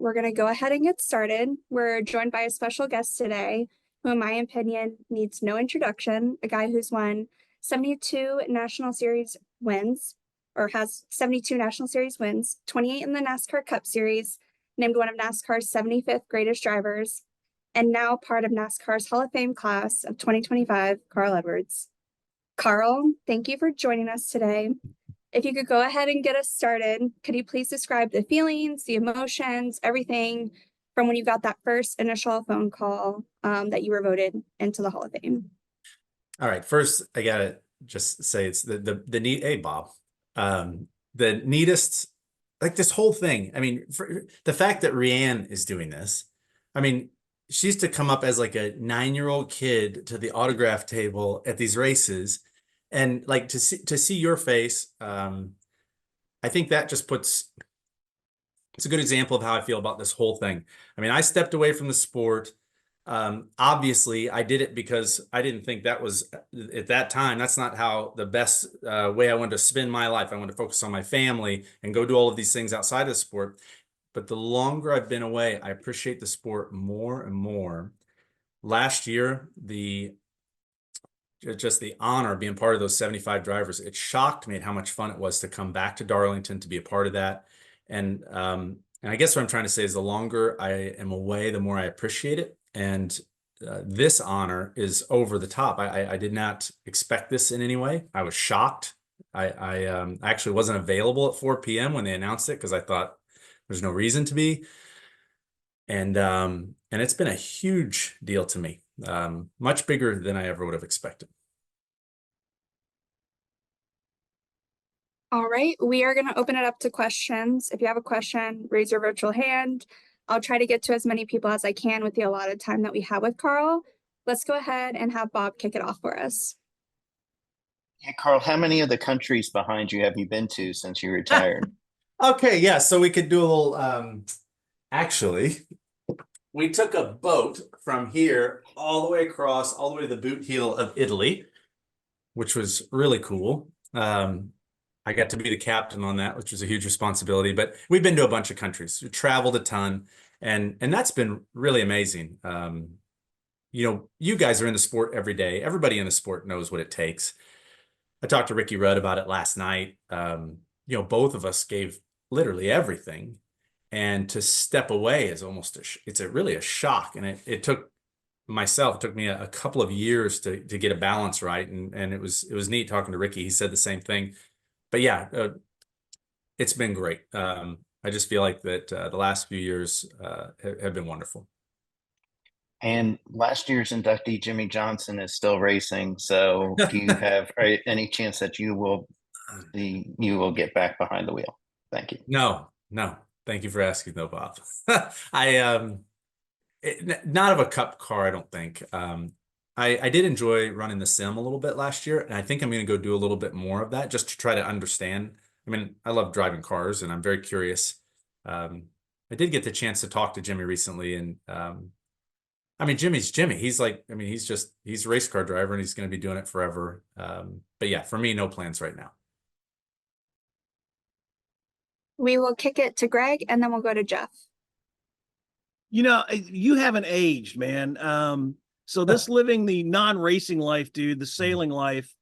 we're going to go ahead and get started. We're joined by a special guest today, who in my opinion needs no introduction, a guy who's won 72 National Series wins, or has 72 National Series wins, 28 in the NASCAR Cup Series, named one of NASCAR's 75th greatest drivers, and now part of NASCAR's Hall of Fame class of 2025, Carl Edwards. Carl, thank you for joining us today. If you could go ahead and get us started, could you please describe the feelings, the emotions, everything from when you got that first initial phone call that you were voted into the Hall of Fame? All right. First, I gotta just say it's the neat. Hey, Bob, the neatest, like this whole thing. I mean, for the fact that Rianne is doing this, I mean, she used to come up as like a 9-year-old kid to the autograph table at these races, and like to see your face. I think that just it's a good example of how I feel about this whole thing. I mean, I stepped away from the sport. Obviously, I did it because I didn't think that was, at that time, that's not how the best way I wanted to spend my life. I wanted to focus on my family and go do all of these things outside of the sport. But the longer I've been away, I appreciate the sport more and more. Last year, just the honor of being part of those 75 drivers, it shocked me at how much fun it was to come back to Darlington to be a part of that. And I guess what I'm trying to say is the longer I am away, the more I appreciate it. And this honor is over the top. I did not expect this in any way. I was shocked. I actually wasn't available at 4 p.m. when they announced it because I thought there's no reason to be. And it's been a huge deal to me, much bigger than I ever would have expected. All right, we are going to open it up to questions. If you have a question, raise your virtual hand. I'll try to get to as many people as I can with the allotted time that we have with Carl. Let's go ahead and have Bob kick it off for us. Hey, Carl, how many of the countries behind you have you been to since you retired? Okay, yeah, so we could do a little, actually, we took a boat from here all the way across, all the way to the boot heel of Italy, which was really cool. I got to be the captain on that, which was a huge responsibility, but we've been to a bunch of countries. We traveled a ton, and that's been really amazing. You know, you guys are in the sport every day. Everybody in the sport knows what it takes. I talked to Ricky Rudd about it last night. You know, both of us gave literally everything, and to step away is almost really a shock. And it took me a couple of years to get a balance right, and it was neat talking to Ricky. He said the same thing. But yeah, it's been great. I just feel like that the last few years have been wonderful. And last year's inductee, Jimmy Johnson, is still racing. So do you have any chance that you will get back behind the wheel? Thank you. No. Thank you for asking though, Bob. Not of a cup car, I don't think. I did enjoy running the sim a little bit last year, and I think I'm going to go do a little bit more of that just to try to understand. I mean, I love driving cars, and I'm very curious. I did get the chance to talk to Jimmy recently, and I mean, Jimmy's Jimmy. He's like, I mean, he's a race car driver, and he's going to be doing it forever. But yeah, for me, no plans right now. We will kick it to Greg, and then we'll go to Jeff. You know, you haven't aged, man. So this living the non-racing life, dude, the sailing life,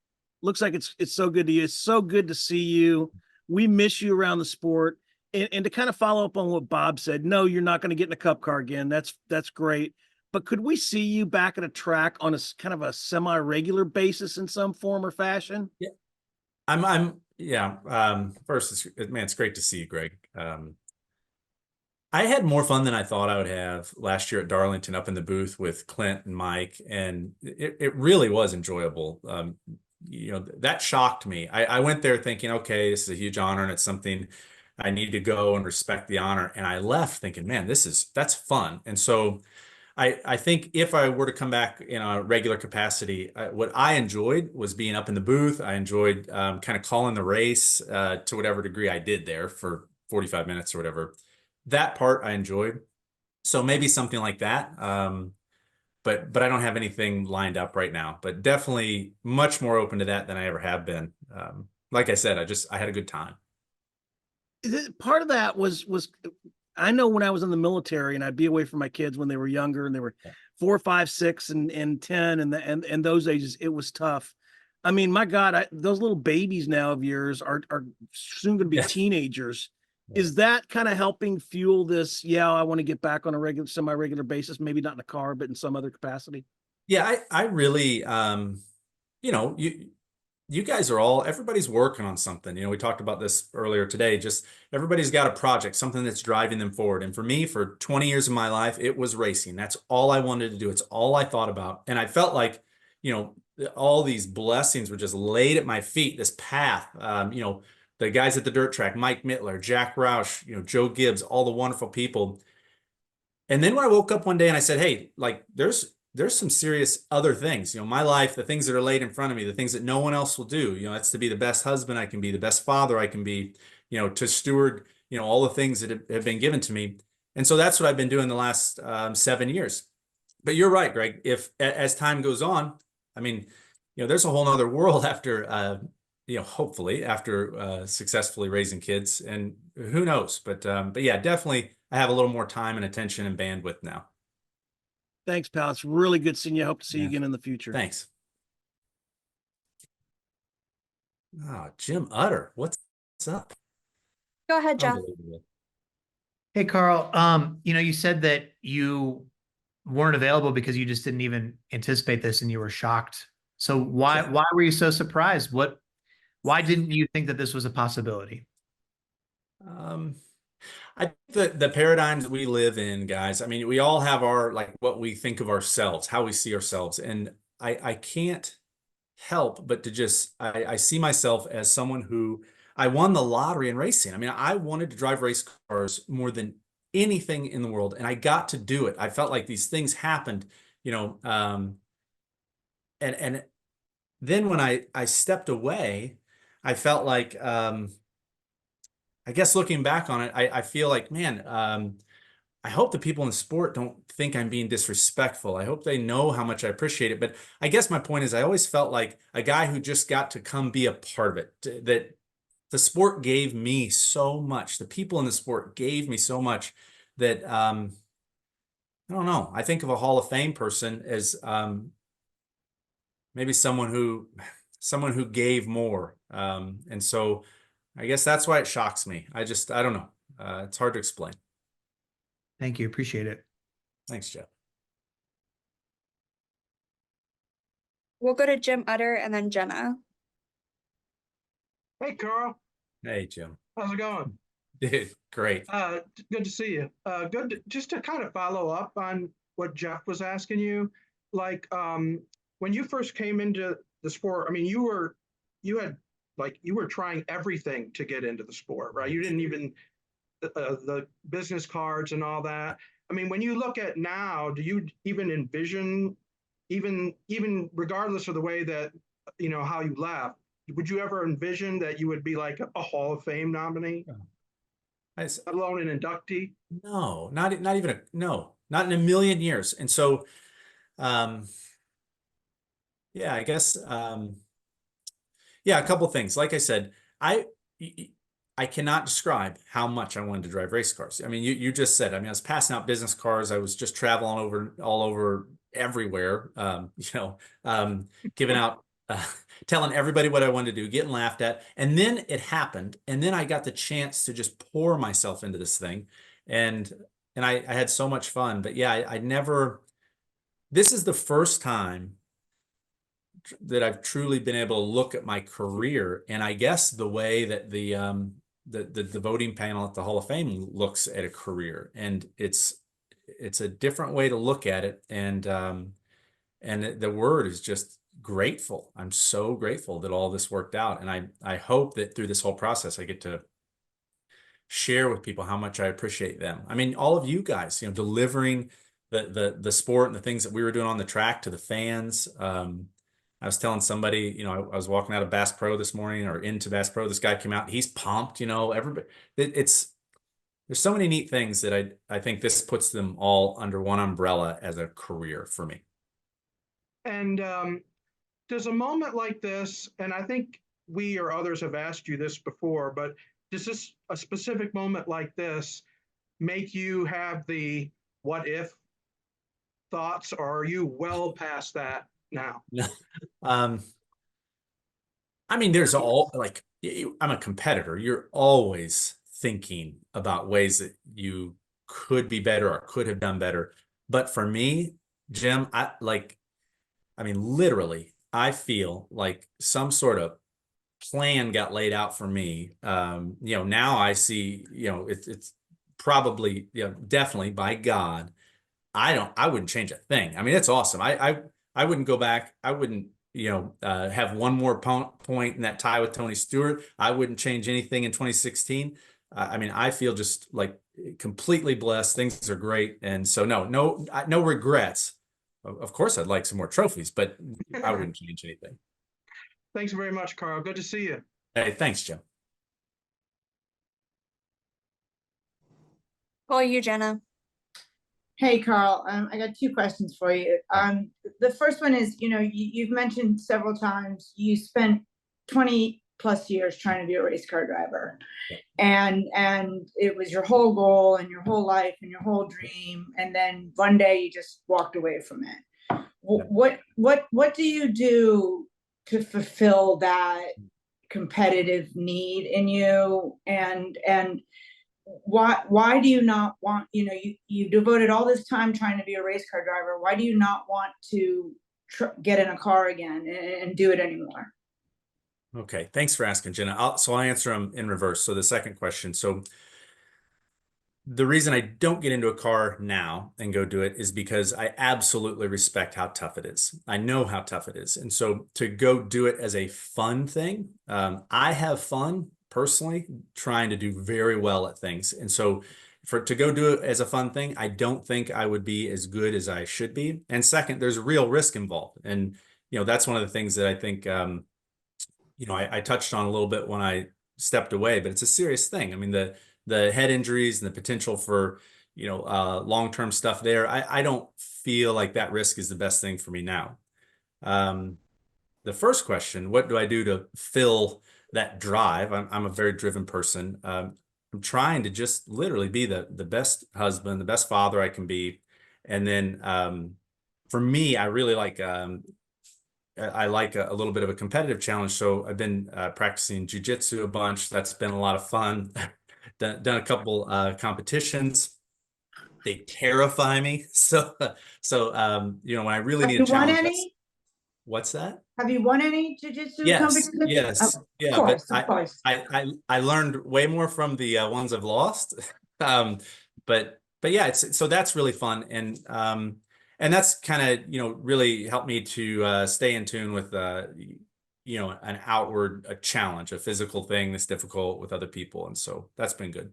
looks like it's so good to you. It's so good to see you. We miss you around the sport. And to kind of follow up on what Bob said, no, you're not going to get in a cup car again. That's great. But could we see you back at a track on a kind of a semi-regular basis in some form or fashion? Yeah. First, it's great to see you, Greg. I had more fun than I thought I would have last year at Darlington up in the booth with Clint and Mike, and it really was enjoyable. You know, that shocked me. I went there thinking, okay, this is a huge honor and it's something I need to go and respect the honor. And I left thinking, man, that's fun. And so I think if I were to come back in a regular capacity, what I enjoyed was being up in the booth. I enjoyed kind of calling the race to whatever degree I did there for 45 minutes or whatever. That part I enjoyed. So maybe something like that. But I don't have anything lined up right now, but definitely much more open to that than I ever have been. Like I said, I had a good time. Part of that was I know when I was in the military and I'd be away from my kids when they were younger and they were 4, 5, 6, and 10, and those ages, it was tough. I mean, my God, those little babies now of yours are soon going to be Yeah. teenagers. Yeah. Is that kind of helping fuel this? Yeah, I want to get back on a semi-regular basis, maybe not in a car, but in some other capacity. Yeah, I really, you know, you guys are all, everybody's working on something. You know, we talked about this earlier today. Just everybody's got a project, something that's driving them forward. And for me, for 20 years of my life, it was racing. That's all I wanted to do. It's all I thought about. And I felt like, you know, all these blessings were just laid at my feet, this path. You know, the guys at the dirt track, Mike Mittler, Jack Roush, you know, Joe Gibbs, all the wonderful people. And then when I woke up one day and I said, hey, like there's some serious other things, you know, my life, the things that are laid in front of me, the things that no one else will do, you know, that's to be the best husband I can be, the best father I can be, you know, to steward, you know, all the things that have been given to me. And so that's what I've been doing the last 7 years. But you're right, Greg, if as time goes on, I mean, you know, there's a whole nother world after, you know, hopefully after successfully raising kids, and who knows, but yeah, definitely I have a little more time and attention and bandwidth now. Thanks, pal. It's really good seeing you. I hope to see you Yeah. again in the future. Thanks. Jim Utter, what's up? Go ahead, Jeff. Unbelievable. Hey, Carl, you know, you said that you weren't available because you just didn't even anticipate this and you were shocked. So why were you so surprised? Why didn't you think that this was a possibility? I think the paradigms that we live in, guys, I mean, we all have our, like, what we think of ourselves, how we see ourselves. And I can't help but to just, I see myself as someone who, I won the lottery in racing. I mean, I wanted to drive race cars more than anything in the world, and I got to do it. I felt like these things happened, you know, and then when I stepped away, I felt like, I guess looking back on it, I feel like, man, I hope the people in the sport don't think I'm being disrespectful. I hope they know how much I appreciate it. But I guess my point is I always felt like a guy who just got to come be a part of it, that the sport gave me so much. The people in the sport gave me so much that, I don't know. I think of a Hall of Fame person as maybe someone who gave more. And so I guess that's why it shocks me. I don't know. It's hard to explain. Thank you. Appreciate it. Thanks, Jeff. We'll go to Jim Utter and then Jenna. Hey, Carl. Hey, Jim. How's it going? Dude, great. Good to see you. Just to kind of follow up on what Jeff was asking you, like when you first came into the sport, I mean, you were trying everything to get into the sport, right? You didn't even the business cards and all that. I mean, when you look at now, do you even envision, even regardless of the way that, you know, how you left, would you ever envision that you would be like a Hall of Fame nominee, let alone an inductee? No, not even no, not in a million years. And so, yeah, I guess, yeah, a couple things. Like I said, I cannot describe how much I wanted to drive race cars. I mean, you just said, I mean, I was passing out business cards. I was just traveling all over everywhere, you know, giving out, telling everybody what I wanted to do, getting laughed at. And then it happened. And then I got the chance to just pour myself into this thing. And I had so much fun. But yeah, I never, this is the first time that I've truly been able to look at my career. And I guess the way that the voting panel at the Hall of Fame looks at a career, and it's a different way to look at it. And the word is just grateful. I'm so grateful that all this worked out. And I hope that through this whole process, I get to share with people how much I appreciate them. I mean, all of you guys, you know, delivering the sport and the things that we were doing on the track to the fans. I was telling somebody, you know, I was walking out of Bass Pro this morning, or into Bass Pro. This guy came out, he's pumped, you know, everybody, there's so many neat things that I think this puts them all under one umbrella as a career for me. And does a moment like this, and I think we or others have asked you this before, but does this, a specific moment like this, make you have the what if thoughts, or are you well past that now? Um, I mean, there's all like I'm a competitor. You're always thinking about ways that you could be better or could have done better. But for me, Jim, I mean, literally, I feel like some sort of plan got laid out for me. Now I see, it's probably, definitely by God. I wouldn't change a thing. I mean, it's awesome. I wouldn't go back. I wouldn't, have one more point in that tie with Tony Stewart. I wouldn't change anything in 2016. I mean, I feel just like completely blessed. Things are great. And so no regrets. Of course, I'd like some more trophies, but I wouldn't change anything. Thanks very much, Carl. Good to see you. Hey, thanks, Jim. Well, you, Jenna. Hey, Carl, I got two questions for you. The first one is, you've mentioned several times you spent 20 plus years trying to be a race car driver. And it was your whole goal and your whole life and your whole dream. And then one day you just walked away from it. What do you do to fulfill that competitive need in you? And why do you not want, you devoted all this time trying to be a race car driver. Why do you not want to get in a car again and do it anymore? Okay, thanks for asking, Jenna. I'll answer them in reverse. So the second question. So the reason I don't get into a car now and go do it is because I absolutely respect how tough it is. I know how tough it is. And so to go do it as a fun thing, I have fun personally trying to do very well at things. And so to go do it as a fun thing, I don't think I would be as good as I should be. And second, there's real risk involved. And, that's one of the things that I think, I touched on a little bit when I stepped away, but it's a serious thing. I mean, the head injuries and the potential for, long-term stuff there. I don't feel like that risk is the best thing for me now. The first question, what do I do to fill that drive? I'm a very driven person. I'm trying to just literally be the best husband, the best father I can be. And then for me, I really like I like a little bit of a competitive challenge. So I've been practicing jujitsu a bunch. That's been a lot of fun. Done a couple competitions. They terrify me. So when I really need a challenge. Have you won any? What's that? Have you won any jiu-jitsu Yes, competitions? yes, Of yeah. course, But of course. I learned way more from the ones I've lost. But yeah, so that's really fun. And that's kind of, really helped me to stay in tune with, an a challenge, a physical thing that's difficult with other people. And so that's been good.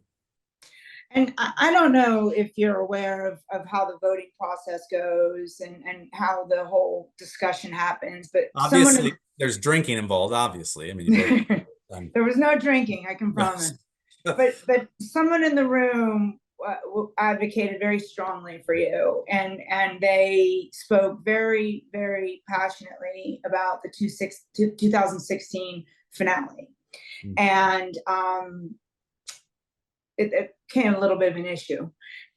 And I don't know if you're aware of how the voting process goes and how the whole discussion happens, but Obviously, there's drinking involved, obviously. I mean, there was no drinking, I can promise. But someone in the room advocated very strongly for you, and they spoke very, very passionately about the 2016 finale. And it became a little bit of an issue.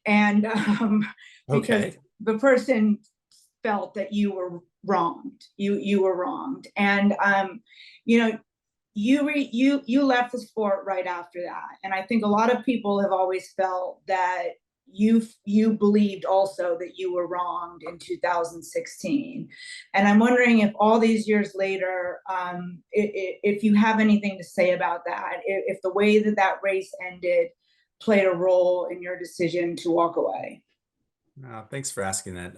And because the person felt that you were wronged, you were wronged. And you left the sport right after that. And I think a lot of people have always felt that you believed also that you were wronged in 2016. And I'm wondering if all these years later, if you have anything to say about that, if the way that race ended played a role in your decision to walk away. Thanks for asking that.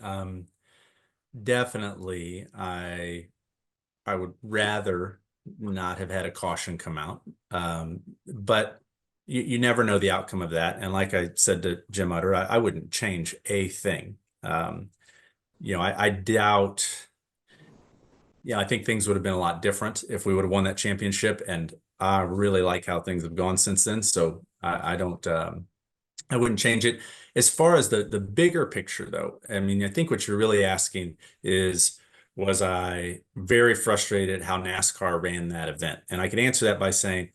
Definitely, I would rather not have had a caution come out. But you never know the outcome of that. And like I said to Jim Utter, I wouldn't change a thing. I doubt, I think things would have been a lot different if we would have won that championship. And I really like how things have gone since then. So I wouldn't change it. As far as the bigger picture, though, I mean, I think what you're really asking is, was I very frustrated at how NASCAR ran that event? And I can answer that by saying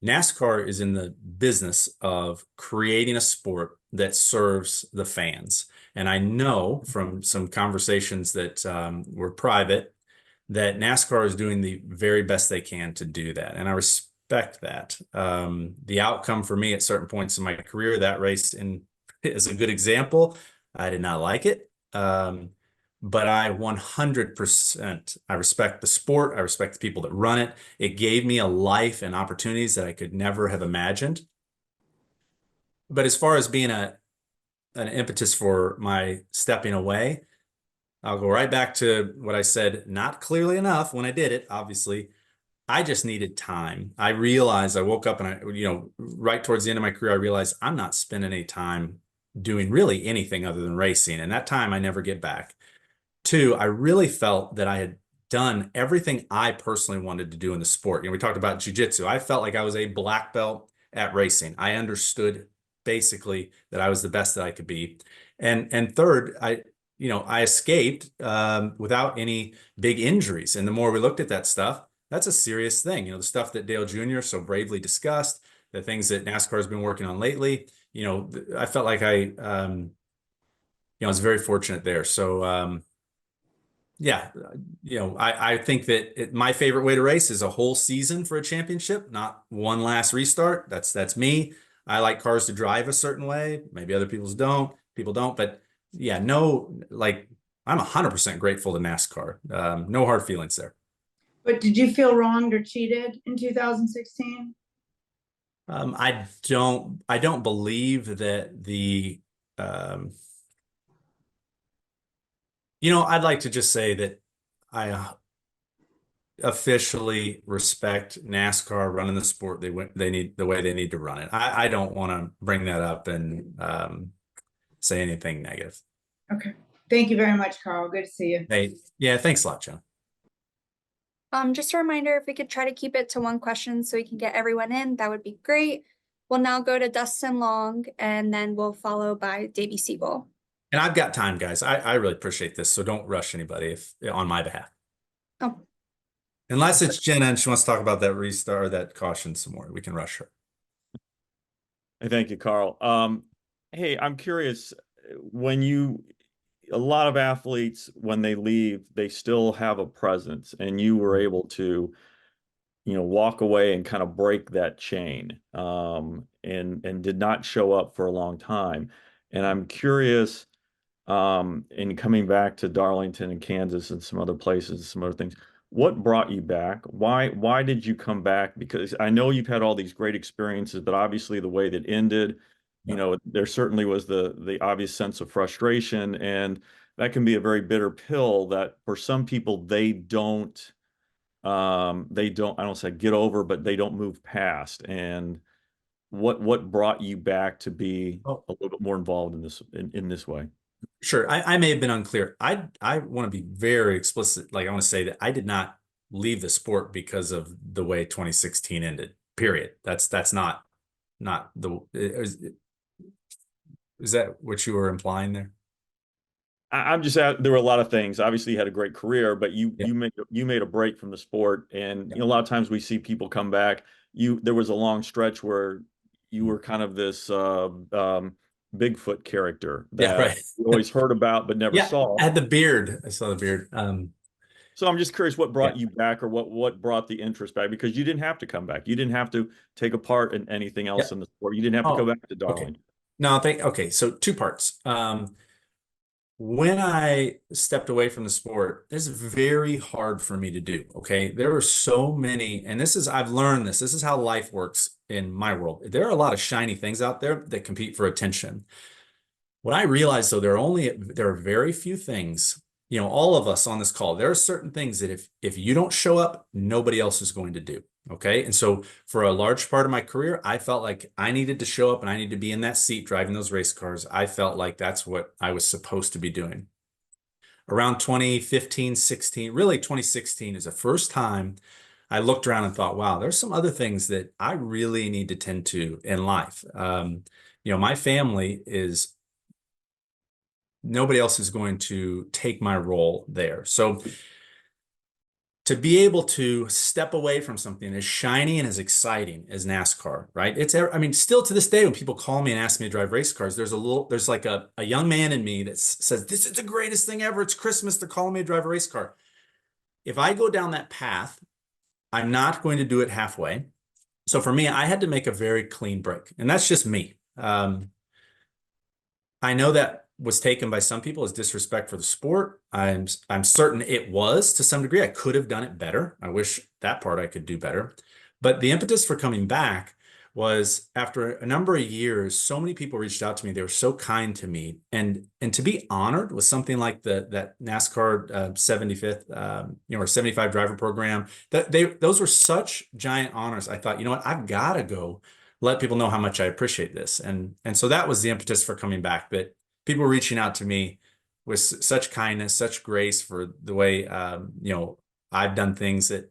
NASCAR is in the business of creating a sport that serves the fans. And I know from some conversations that were private that NASCAR is doing the very best they can to do that. And I respect that. The outcome for me at certain points in my career, that race is a good example. I did not like it. But I 100%, I respect the sport. I respect the people that run it. It gave me a life and opportunities that I could never have imagined. But as far as being an impetus for my stepping away, I'll go right back to what I said, not clearly enough when I did it, obviously. I just needed time. I realized I woke up and right towards the end of my career, I realized I'm not spending any time doing really anything other than racing. And that time I never get back. Two, I really felt that I had done everything I personally wanted to do in the sport. We talked about jiu-jitsu. I felt like I was a black belt at racing. I understood basically that I was the best that I could be. And third, I escaped without any big injuries. And the more we looked at that stuff, that's a serious thing. The stuff that Dale Jr. so bravely discussed, the things that NASCAR has been working on lately. I felt like I was very fortunate there. So yeah, I think that my favorite way to race is a whole season for a championship, not one last restart. That's me. I like cars to drive a certain way. Maybe other people don't, but yeah, I'm 100% grateful to NASCAR. No hard feelings there. But did you feel wronged or cheated in 2016? I don't believe that I'd like to just say that I officially respect NASCAR running the sport they need the way they need to run it. I don't want to bring that up and say anything negative. Okay. Thank you very much, Carl. Good to see you. Hey, yeah, thanks a lot, John. Just a reminder, if we could try to keep it to one question so we can get everyone in, that would be great. We'll now go to Dustin Long, and then we'll follow by Davey Siegel. And I've got time, guys. I really appreciate this, so don't rush anybody on my behalf. Oh, Unless it's Jenna and she wants to talk about that restart or that caution some more, we can rush her. Hey, thank you, Carl. Hey, I'm curious, a lot of athletes, when they leave, they still have a presence, and you were able to, walk away and kind of break that chain, and did not show up for a long time. And I'm curious, in coming back to Darlington and Kansas and some other places, some other things, what brought you back? Why did you come back? Because I know you've had all these great experiences, but obviously the way that ended, there certainly was the obvious sense of frustration, and that can be a very bitter pill that for some people they don't, I don't say get over, but they don't move past. And what brought you back to be a little bit more involved in this way? Sure. I may have been unclear. I want to be very explicit. I want to say that I did not leave the sport because of the way 2016 ended, period. That's not the, is that what you were implying there? I'm just there were a lot of things. Obviously, you had a great career, but you made a break from the sport, and a lot of times we see people come back. There was a long stretch where you were kind of this Bigfoot character that you always heard about but never saw. I had the beard. I saw the beard. So I'm just curious what brought you back, or what brought the interest back, because you didn't have to come back. You didn't have to take a part in anything else in the sport. You didn't have to go back to Darling. Okay. No, okay. So two parts. When I stepped away from the sport, it's very hard for me to do. Okay. There were so many, and I've learned this. This is how life works in my world. There are a lot of shiny things out there that compete for attention. What I realized, though, there are very few things, all of us on this call, there are certain things that if you don't show up, nobody else is going to do. Okay. And so for a large part of my career, I felt like I needed to show up and I needed to be in that seat driving those race cars. I felt like that's what I was supposed to be doing. Around 2015, 16, really 2016 is the first time I looked around and thought, wow, there's some other things that I really need to tend to in life. My family nobody else is going to take my role there. So to be able to step away from something as shiny and as exciting as NASCAR, right? I mean, still to this day, when people call me and ask me to drive race cars, there's like a young man in me that says, this is the greatest thing ever. It's Christmas. They're calling me to drive a race car. If I go down that path, I'm not going to do it halfway. So for me, I had to make a very clean break, and that's just me. I know that was taken by some people as disrespect for the sport. I'm certain it was to some degree. I could have done it better. I wish that part I could do better. But the impetus for coming back was after a number of years, so many people reached out to me. They were so kind to me, and to be honored with something like that NASCAR 75th or 75 driver program. Those were such giant honors. I thought, you know what, I've got to go let people know how much I appreciate this. And so that was the impetus for coming back, that people were reaching out to me with such kindness, such grace for the way, I've done things that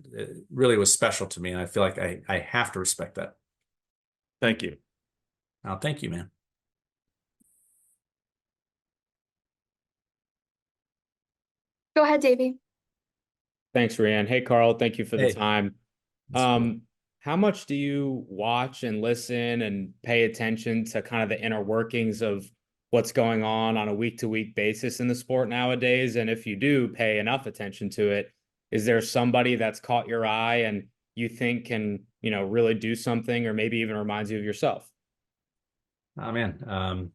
really was special to me. And I feel like I have to respect that. Thank you. Oh, thank you, man. Go ahead, Davey. Thanks, Rianne. Hey, Carl, thank you for the Hey. time. That's cool. How much do you watch and listen and pay attention to kind of the inner workings of what's going on a week-to-week basis in the sport nowadays? And if you do pay enough attention to it, is there somebody that's caught your eye and you think can, really do something, or maybe even reminds you of yourself? Oh, man.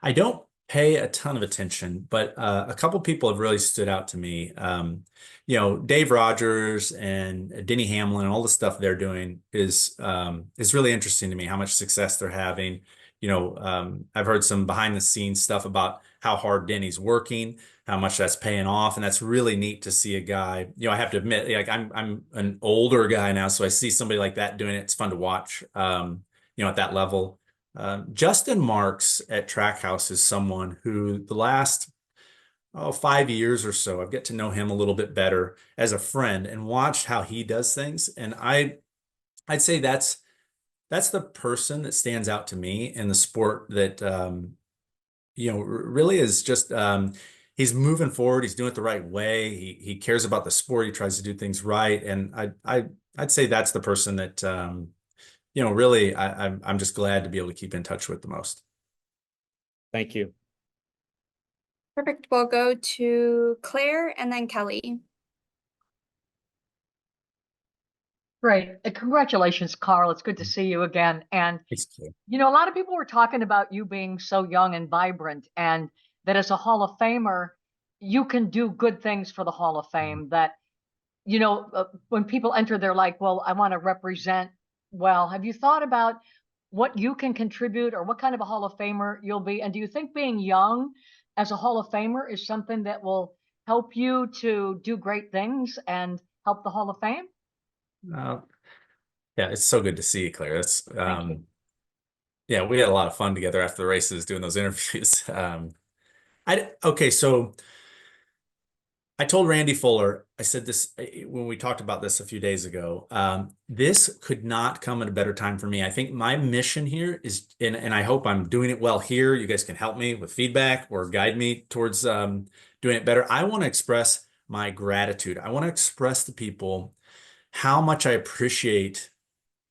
I don't pay a ton of attention, but a couple people have really stood out to me. Dave Rogers and Denny Hamlin and all the stuff they're doing is really interesting to me, how much success they're having. I've heard some behind the scenes stuff about how hard Denny's working, how much that's paying off. And that's really neat to see a guy, I have to admit, like I'm an older guy now, so I see somebody like that doing it. It's fun to watch, at that level. Justin Marks at Trackhouse is someone who the last 5 years or so, I've get to know him a little bit better as a friend and watched how he does things. And I'd say that's the person that stands out to me in the sport that, really is just, he's moving forward. He's doing it the right way. He cares about the sport. He tries to do things right. And I'd say that's the person that, really, I'm just glad to be able to keep in touch with the most. Thank you. Perfect. We'll go to Claire and then Kelly. Great. Congratulations, Carl. It's good to see you again. And, Thanks, Claire. a lot of people were talking about you being so young and vibrant, and that as a Hall of Famer, you can do good things for the Hall of Fame. That, when people enter, they're like, well, I want to represent well. Have you thought about what you can contribute, or what kind of a Hall of Famer you'll be? And do you think being young as a Hall of Famer is something that will help you to do great things and help the Hall of Fame? Yeah, it's so good to see you, Claire. It's Thank you. yeah, we had a lot of fun together after the races doing those interviews. Okay, so I told Randy Fuller, I said this when we talked about this a few days ago. This could not come at a better time for me. I think my mission here is, and I hope I'm doing it well here. You guys can help me with feedback or guide me towards doing it better. I want to express my gratitude. I want to express to people how much I appreciate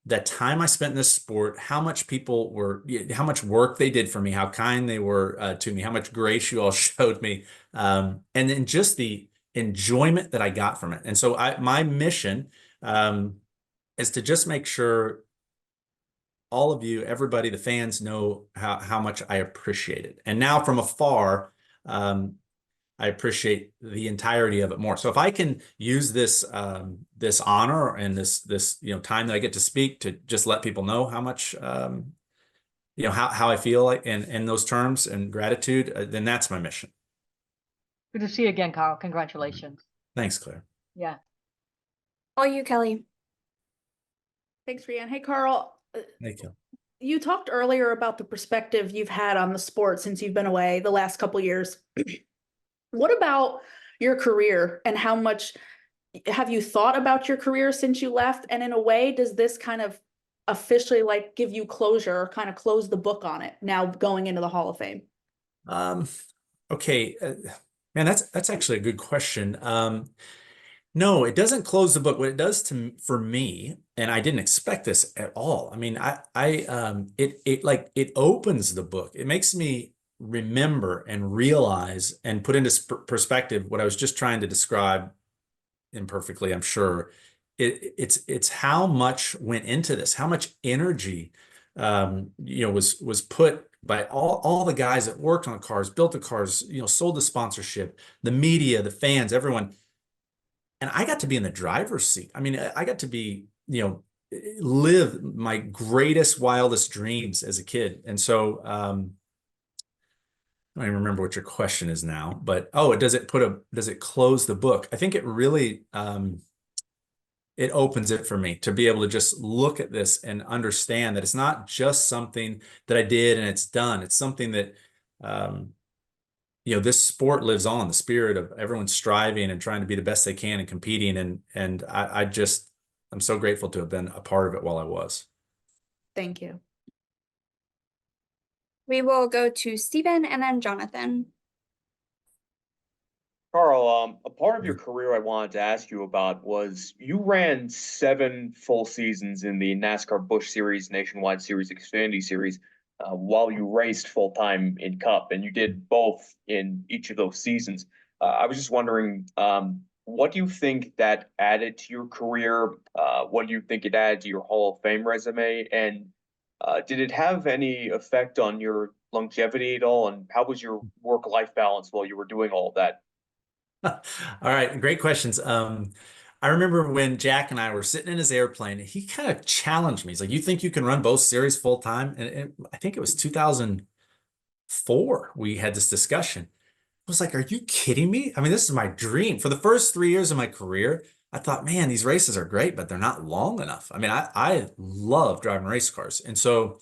that time I spent in this sport, how much much work they did for me, how kind they were to me, how much grace you all showed me, and then just the enjoyment that I got from it. And so my mission is to just make sure all of you, everybody, the fans know how much I appreciate it. And now from afar, I appreciate the entirety of it more. So if I can use this this honor and this time that I get to speak to just let people know how much how I feel like in those terms and gratitude, then that's my mission. Good to see you again, Carl. Congratulations. Thanks, Claire. Yeah. All you, Kelly. Thanks, Rianne. Hey, Carl. Thank you. You talked earlier about the perspective you've had on the sport since you've been away the last couple of years. What about your career, and how much have you thought about your career since you left? And in a way, does this kind of officially give you closure, or kind of close the book on it now going into the Hall of Fame? Okay, man, that's actually a good question. No, it doesn't close the book. What it does for me, and I didn't expect this at all. I mean, it opens the book. It makes me remember and realize and put into perspective what I was just trying to describe imperfectly, I'm sure. It's how much went into this, how much energy, was put by all the guys that worked on cars, built the cars, sold the sponsorship, the media, the fans, everyone. And I got to be in the driver's seat. I mean, I got to be, live my greatest, wildest dreams as a kid. And so, I don't even remember what your question is now, but does it close the book? I think it really, it opens it for me to be able to just look at this and understand that it's not just something that I did and it's done. It's something that, this sport lives on, the spirit of everyone striving and trying to be the best they can and competing. And I'm so grateful to have been a part of it while I was. Thank you. We will go to Stephen and then Jonathan. Carl, a part of your career I wanted to ask you about was you ran 7 full seasons in the NASCAR Busch Series, Nationwide Series, Xfinity Series, while you raced full time in Cup, and you did both in each of those seasons. I was just wondering, what do you think that added to your career? What do you think it added to your Hall of Fame resume? And did it have any effect on your longevity at all? And how was your work-life balance while you were doing all of that? All right, great questions. I remember when Jack and I were sitting in his airplane, he kind of challenged me. He's like, "You think you can run both series full time?" And I think it was 2004 we had this discussion. I was like, "Are you kidding me? I mean, this is my dream." For the first 3 years of my career, I thought, "Man, these races are great, but they're not long enough." I mean, I love driving race cars, and so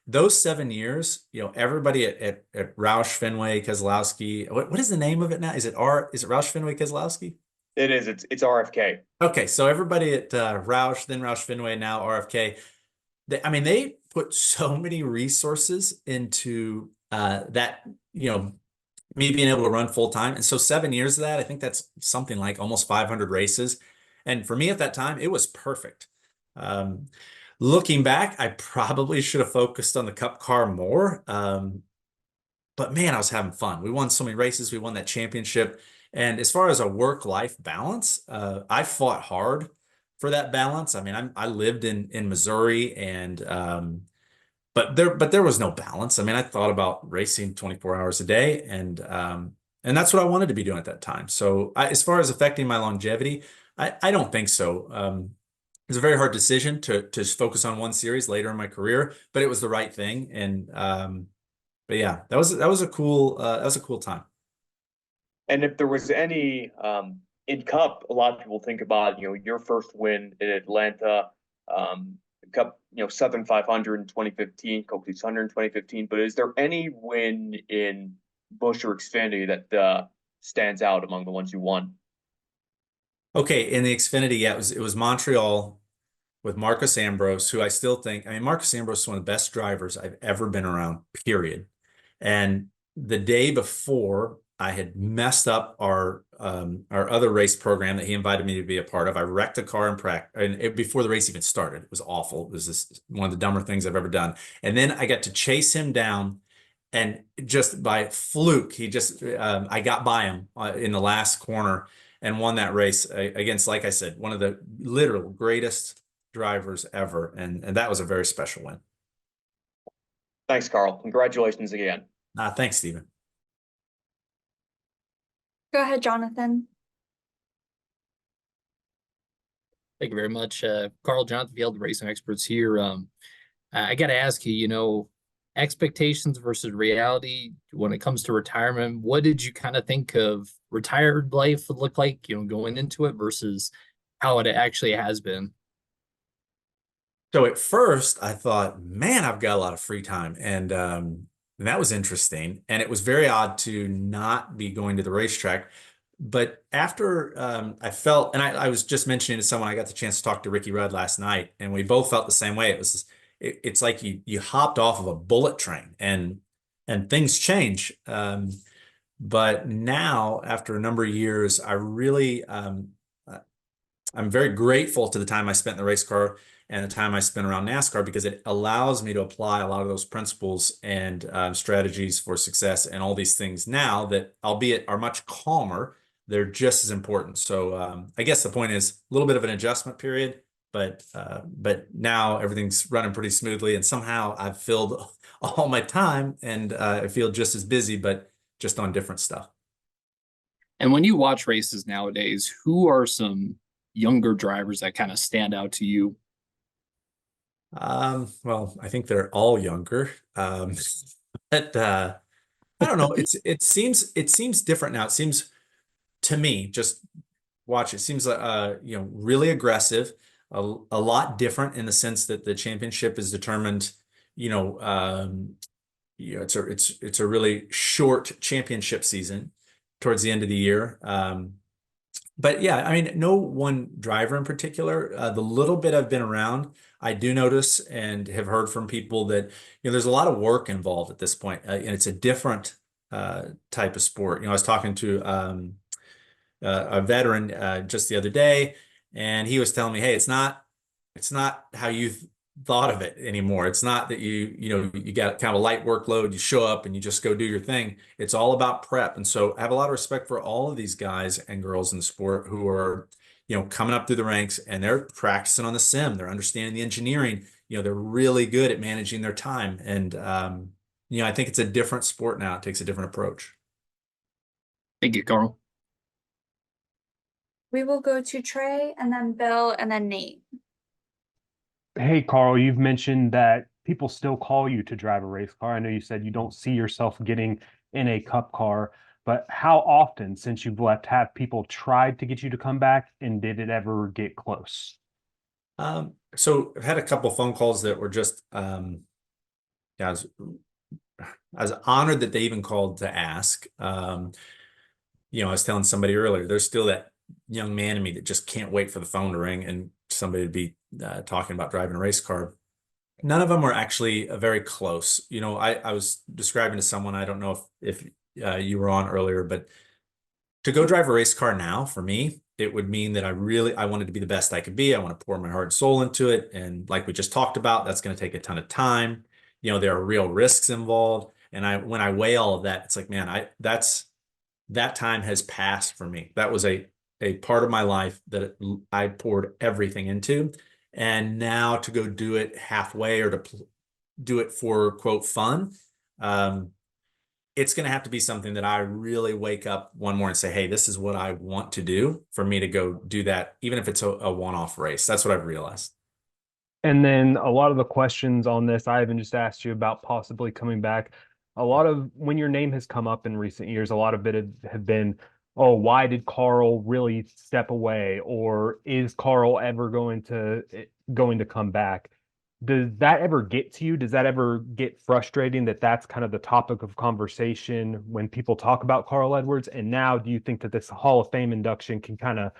those 7 years, everybody at Roush Fenway Keselowski. What is the name of it now? Is it Roush Fenway Keselowski? It is. It's RFK. Okay, so everybody at Roush, then Roush Fenway, now RFK. They put so many resources into that, me being able to run full time. And so 7 years of that, I think that's something like almost 500 races. And for me at that time, it was perfect. Looking back, I probably should have focused on the Cup car more. But man, I was having fun. We won so many races. We won that championship. And as far as a work-life balance, I fought hard for that balance. I mean, I lived in Missouri, and but there was no balance. I mean, I thought about racing 24 hours a day, and that's what I wanted to be doing at that time. So as far as affecting my longevity, I don't think so. It was a very hard decision to focus on one series later in my career, but it was the right thing. And but yeah, that was a cool time. And if there was any in Cup, a lot of people think about your first win in Atlanta, Cup Southern 500 in 2015, Coke 600 in 2015. But is there any win in Busch or Xfinity that stands out among the ones you won? Okay, in the Xfinity, yeah, it was Montreal with Marcus Ambrose, who I still think, Marcus Ambrose is one of the best drivers I've ever been around, period. And the day before, I had messed up our other race program that he invited me to be a part of. I wrecked a car in practice, and before the race even started. It was awful. It was just one of the dumber things I've ever done. And then I got to chase him down, and just by fluke, I got by him in the last corner and won that race against, like I said, one of the literal greatest drivers ever. And that was a very special win. Thanks, Carl. Congratulations again. Thanks, Stephen. Go ahead, Jonathan. Thank you very much. Carl, Jonathan Field, racing experts here. I got to ask you, expectations versus reality when it comes to retirement. What did you kind of think of retired life would look like, going into it versus how it actually has been? So at first I thought, man, I've got a lot of free time. And that was interesting. And it was very odd to not be going to the racetrack. But after I felt, and I was just mentioning to someone, I got the chance to talk to Ricky Rudd last night, and we both felt the same way. It's like you hopped off of a bullet train, and things change. But now, after a number of years, I really I'm very grateful to the time I spent in the race car and the time I spent around NASCAR, because it allows me to apply a lot of those principles and strategies for success and all these things now that, albeit are much calmer, they're just as important. So I guess the point is a little bit of an adjustment period, but now everything's running pretty smoothly, and somehow I've filled all my time, and I feel just as busy, but just on different stuff. And when you watch races nowadays, who are some younger drivers that kind of stand out to you? Well, I think they're all younger. But I don't know. It seems different now. It seems to me, just watch, it seems really aggressive, a lot different in the sense that the championship is determined, it's a really short championship season towards the end of the year. But yeah, I mean, no one driver in particular. The little bit I've been around, I do notice and have heard from people that, there's a lot of work involved at this point, and it's a different type of sport. I was talking to a veteran just the other day, and he was telling me, hey, it's not how you thought of it anymore. It's not that you got kind of a light workload, you show up and you just go do your thing. It's all about prep. And so I have a lot of respect for all of these guys and girls in the sport who are, coming up through the ranks, and they're practicing on the sim. They're understanding the engineering. They're really good at managing their time. And, I think it's a different sport now. It takes a different approach. Thank you, Carl. We will go to Trey and then Bill and then Nate. Hey, Carl, you've mentioned that people still call you to drive a race car. I know you said you don't see yourself getting in a cup car, but how often since you've left have people tried to get you to come back, and did it ever get close? So I've had a couple phone calls that were just, I was honored that they even called to ask. I was telling somebody earlier, there's still that young man in me that just can't wait for the phone to ring and somebody to be talking about driving a race car. None of them were actually very close. I was describing to someone, I don't know if you were on earlier, but to go drive a race car now, for me, it would mean that I wanted to be the best I could be. I want to pour my heart and soul into it. And like we just talked about, that's going to take a ton of time. There are real risks involved. And when I weigh all of that, it's like, man, that time has passed for me. That was a part of my life that I poured everything into. And now to go do it halfway, or to do it for quote fun, it's going to have to be something that I really wake up one morning and say, hey, this is what I want to do, for me to go do that, even if it's a one-off race. That's what I've realized. And then a lot of the questions on this, I even just asked you about possibly coming back. A lot of, when your name has come up in recent years, a lot of it have been, oh, why did Carl really step away? Or is Carl ever going to come back? Does that ever get to you? Does that ever get frustrating that that's kind of the topic of conversation when people talk about Carl Edwards? And now do you think that this Hall of Fame induction can kind of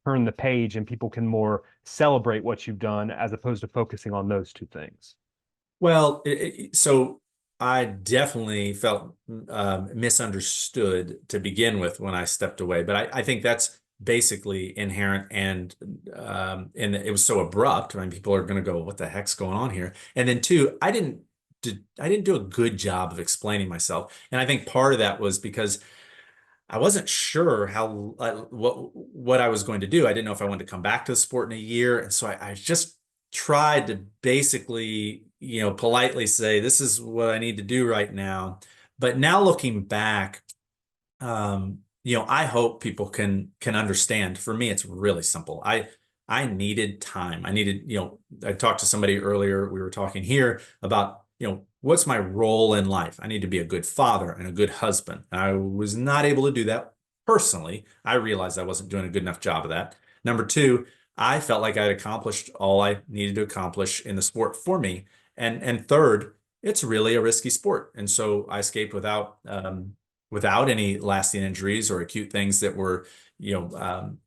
turn the page and people can more celebrate what you've done as opposed to focusing on those two things? Well, so I definitely felt misunderstood to begin with when I stepped away, but I think that's basically inherent, and it was so abrupt. I mean, people are going to go, what the heck's going on here? And then two, I didn't do a good job of explaining myself. And I think part of that was because I wasn't sure what I was going to do. I didn't know if I wanted to come back to the sport in a year. And so I just tried to basically, politely say, this is what I need to do right now. But now looking back, I hope people can understand. For me, it's really simple. I needed time. I needed, I talked to somebody earlier, we were talking here about, what's my role in life? I need to be a good father and a good husband. And I was not able to do that personally. I realized I wasn't doing a good enough job of that. Number two, I felt like I had accomplished all I needed to accomplish in the sport for me. And third, it's really a risky sport. And so I escaped without any lasting injuries or acute things that were, and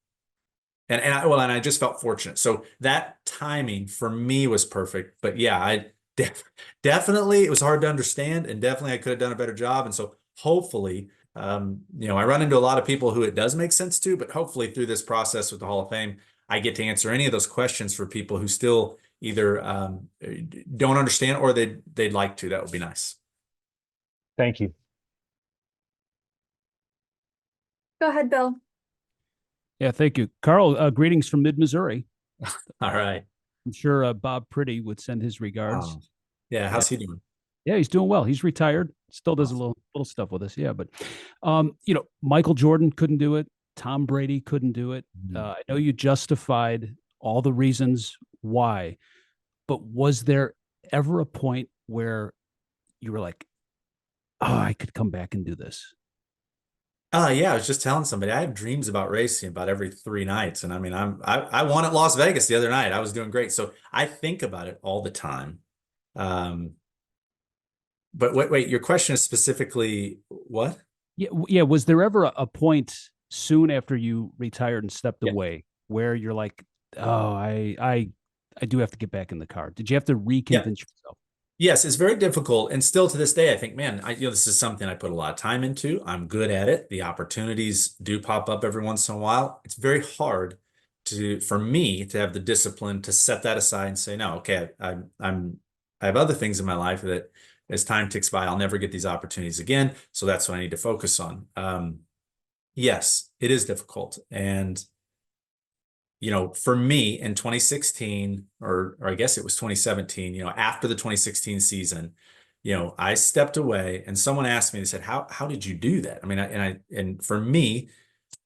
I just felt fortunate. So that timing for me was perfect. But yeah, I definitely, it was hard to understand, and definitely I could have done a better job. And so hopefully, I run into a lot of people who it does make sense to, but hopefully through this process with the Hall of Fame, I get to answer any of those questions for people who still either don't understand or they'd like to. That would be nice. Thank you. Go ahead, Bill. Yeah, thank you. Carl, greetings from mid-Missouri. All right. I'm sure Bob Pretty would send his regards. Oh, yeah. How's he doing? Yeah, he's doing well. He's retired. Still does a little stuff with us. Yeah, but Michael Jordan couldn't do it. Tom Brady couldn't do it. I know you justified all the reasons why, but was there ever a point where you were like, oh, I could come back and do this? Yeah, I was just telling somebody I have dreams about racing about every 3 nights. And I mean, I won at Las Vegas the other night. I was doing great. So I think about it all the time. But wait, your question is specifically what? Yeah. Was there ever a point soon after you retired and stepped away where you're like, oh, I do have to get back in the car? Did you have to reconvince yourself? Yes, it's very difficult. And still to this day, I think, man, this is something I put a lot of time into. I'm good at it. The opportunities do pop up every once in a while. It's very hard for me to have the discipline to set that aside and say, no, okay, I have other things in my life that as time ticks by, I'll never get these opportunities again. So that's what I need to focus on. Yes, it is difficult. And for me in 2016, or I guess it was 2017, after the 2016 season, I stepped away and someone asked me, they said, how did you do that? I mean, and for me,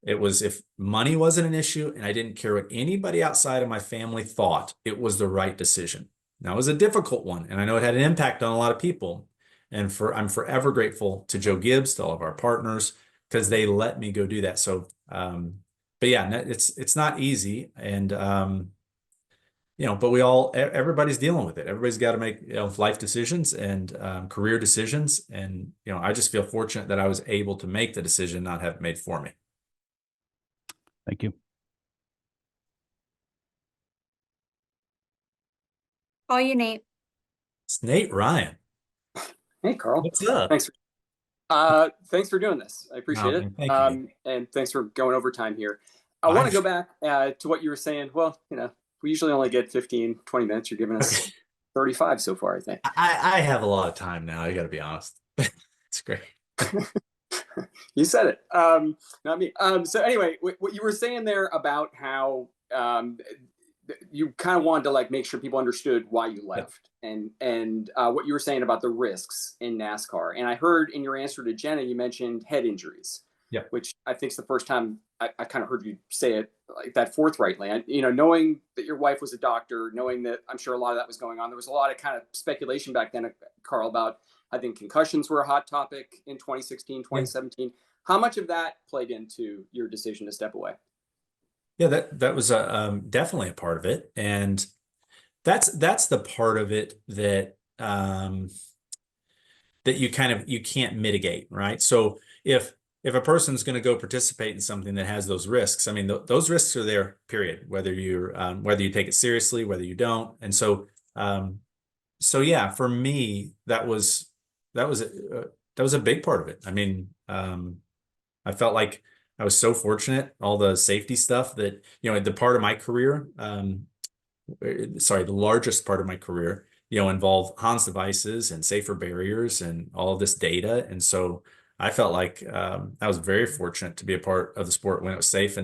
it was, if money wasn't an issue and I didn't care what anybody outside of my family thought, it was the right decision. Now it was a difficult one. And I know it had an impact on a lot of people. And I'm forever grateful to Joe Gibbs, to all of our partners, because they let me go do that. So, but yeah, it's not easy. And, but everybody's dealing with it. Everybody's got to make, life decisions and career decisions. And, I just feel fortunate that I was able to make the decision, not have it made for me. Thank you. Call you Nate. It's Nate Ryan. Hey, Carl. What's up? Thanks for doing this. I appreciate it. Thank you. And thanks for going over time here. I want to go back to what you were saying. Well, we usually only get 15, 20 minutes. You're giving us 35 so far, I think. I have a lot of time now. I got to be honest. It's great. You said it. Not me. So anyway, what you were saying there about how you kind of wanted to make sure people understood why you left, and what you were saying about the risks in NASCAR. And I heard in your answer to Jenna, you mentioned head injuries, which I think is the first time I kind of heard you say it like that forthrightly. Knowing that your wife was a doctor, knowing that I'm sure a lot of that was going on. There was a lot of kind of speculation back then, Carl, about, I think concussions were a hot topic in 2016, 2017. Yeah. How much of that played into your decision to step away? Yeah, that was definitely a part of it. And that's the part of it that that you can't mitigate, right? So if a person's going to go participate in something that has those risks, I mean, those risks are there, period, whether you take it seriously, whether you don't. And so yeah, for me, that was a big part of it. I mean, I felt like I was so fortunate, all the safety stuff that, the part of my career, the largest part of my career, involved Hans devices and safer barriers and all of this data. And so I felt like I was very fortunate to be a part of the sport when it was safe.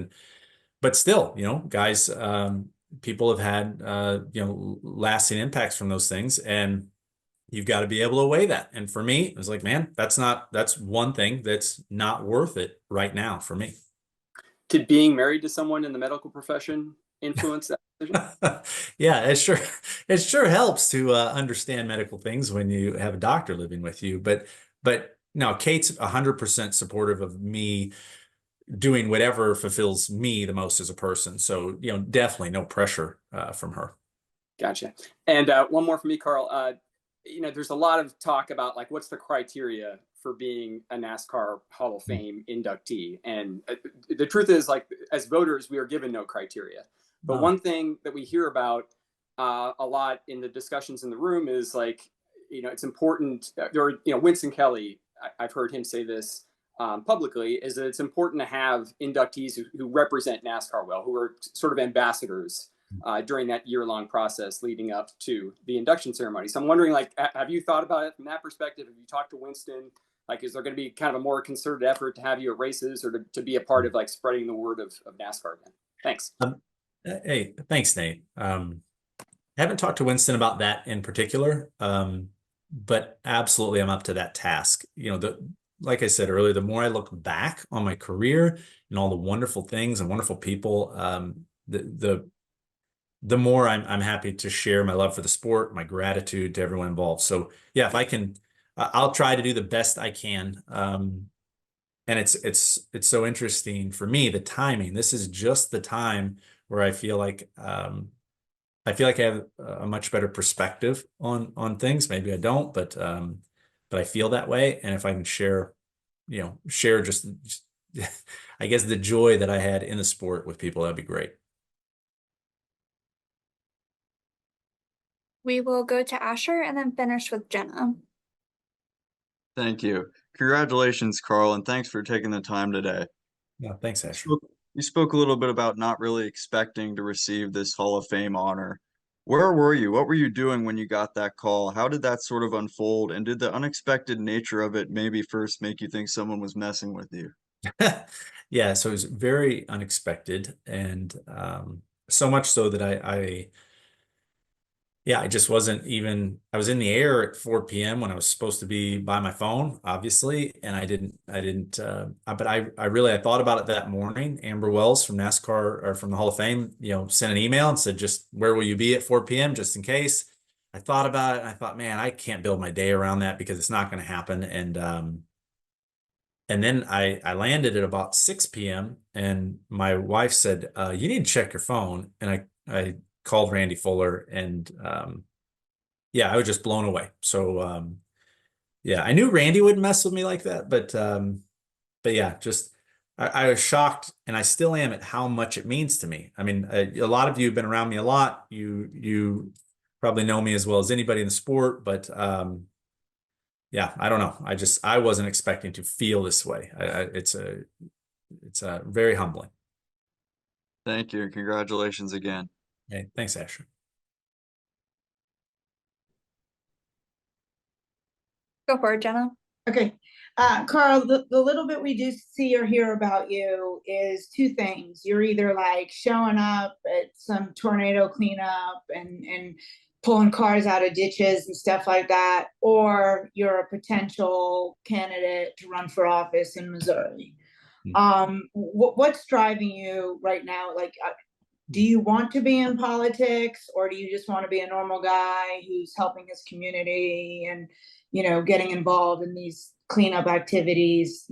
But still, guys, people have had, lasting impacts from those things, and you've got to be able to weigh that. And for me, it was like, man, that's one thing that's not worth it right now for me. Did being married to someone in the medical profession influence that decision? Yeah, it sure helps to understand medical things when you have a doctor living with you. But no, Kate's 100% supportive of me doing whatever fulfills me the most as a person. So, definitely no pressure from her. Gotcha. And one more for me, Carl. There's a lot of talk about what's the criteria for being a NASCAR Hall of Fame inductee. And the truth is, as voters, we are given no criteria. But one thing that we hear about a lot in the discussions in the room is it's important, or Winston Kelly, I've heard him say this, publicly is that it's important to have inductees who represent NASCAR well, who are sort of ambassadors during that year-long process leading up to the induction ceremony. So I'm wondering, like, have you thought about it from that perspective? Have you talked to Winston? Like, is there going to be kind of a more concerted effort to have you at races or to be a part of like spreading the word of NASCAR again? Thanks. Hey, thanks, Nate. Haven't talked to Winston about that in particular, but absolutely I'm up to that task. You know, like I said earlier, the more I look back on my career and all the wonderful things and wonderful people, the more I'm happy to share my love for the sport, my gratitude to everyone involved. So yeah, if I can, I'll try to do the best I can. And it's so interesting for me, the timing. This is just the time where I feel like I have a much better perspective on things. Maybe I don't, but I feel that way. And if I can share just I guess the joy that I had in the sport with people, that'd be great. We will go to Asher and then finish with Jenna. Thank you. Congratulations, Carl, and thanks for taking the time today. Yeah, thanks, Asher. You spoke a little bit about not really expecting to receive this Hall of Fame honor. Where were you? What were you doing when you got that call? How did that sort of unfold? And did the unexpected nature of it maybe first make you think someone was messing with you? Yeah, so it was very unexpected, and so much so that I just wasn't even, I was in the air at 4 p.m. when I was supposed to be by my phone, obviously. And but I thought about it that morning. Amber Wells from NASCAR or from the Hall of Fame, sent an email and said, just where will you be at 4 p.m. just in case. I thought about it and I thought, man, I can't build my day around that because it's not going to happen. And then I landed at about 6 p.m. and my wife said, you need to check your phone. And I called Randy Fuller and I was just blown away. So I knew Randy wouldn't mess with me like that, but yeah, just I was shocked, and I still am, at how much it means to me. I mean, a lot of you have been around me a lot. You probably know me as well as anybody in the sport, but I don't know. I wasn't expecting to feel this way. It's very humbling. Thank you. Congratulations again. Hey, thanks, Asher. Go for it, Jenna. Okay. Carl, the little bit we do see or hear about you is two things. You're either like showing up at some tornado cleanup and pulling cars out of ditches and stuff like that, or you're a potential candidate to run for office in Missouri. What's driving you right now? Like, do you want to be in politics, or do you just want to be a normal guy who's helping his community and, getting involved in these cleanup activities?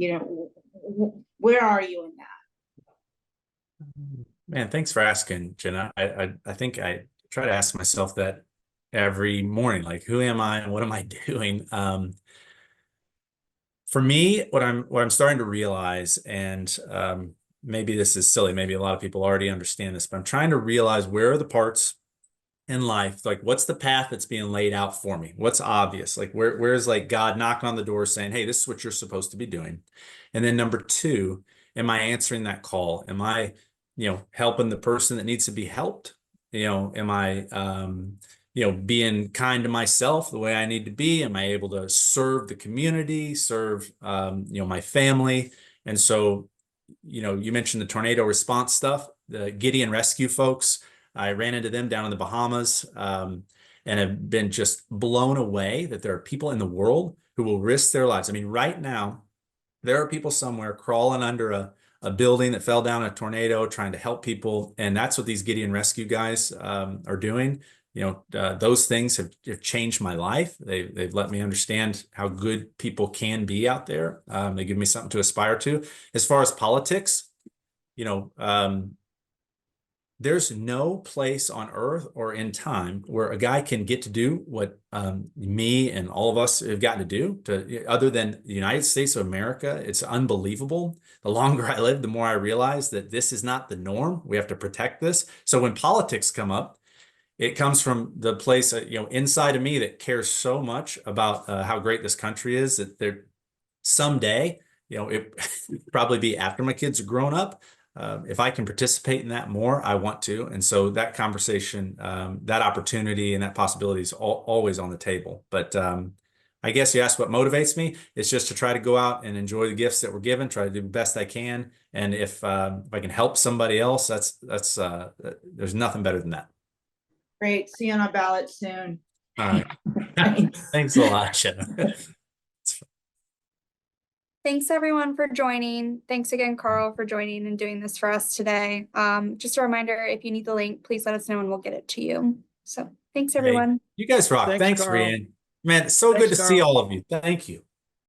Where are you in that? Man, thanks for asking, Jenna. I think I try to ask myself that every morning, like, who am I and what am I doing? For me, what I'm starting to realize, and maybe this is silly, maybe a lot of people already understand this, but I'm trying to realize, where are the parts in life, like, what's the path that's being laid out for me? What's obvious? Like, where's like God knocking on the door saying, hey, this is what you're supposed to be doing? And then number two, am I answering that call? Am I, helping the person that needs to be helped? Am I, being kind to myself the way I need to be? Am I able to serve the community, serve, my family? And so, you mentioned the tornado response stuff, the Gideon rescue folks. I ran into them down in the Bahamas, and have been just blown away that there are people in the world who will risk their lives. I mean, right now, there are people somewhere crawling under a building that fell down in a tornado trying to help people. And that's what these Gideon rescue guys are doing. Those things have changed my life. They've let me understand how good people can be out there. They give me something to aspire to. As far as politics, there's no place on earth or in time where a guy can get to do what me and all of us have gotten to do, other than the United States of America. It's unbelievable. The longer I live, the more I realize that this is not the norm. We have to protect this. So when politics come up, it comes from the place, inside of me that cares so much about how great this country is, that someday you know, it probably be after my kids are grown up. If I can participate in that more, I want to. And so that conversation, that opportunity and that possibility is always on the table. But I guess you asked what motivates me. It's just to try to go out and enjoy the gifts that we're given, try to do the best I can. And if I can help somebody else, that's there's nothing better than that. Great. See you on a ballot soon. All right. Thanks. Thanks a lot, Jenna. Thanks everyone for joining. Thanks again, Carl, for joining and doing this for us today. Just a reminder, if you need the link, please let us know and we'll get it to you. So thanks everyone. Hey, you guys rock. Thanks, Carl. Rianne. Man, it's so Thanks, good to see Carl. all of you. Thank you.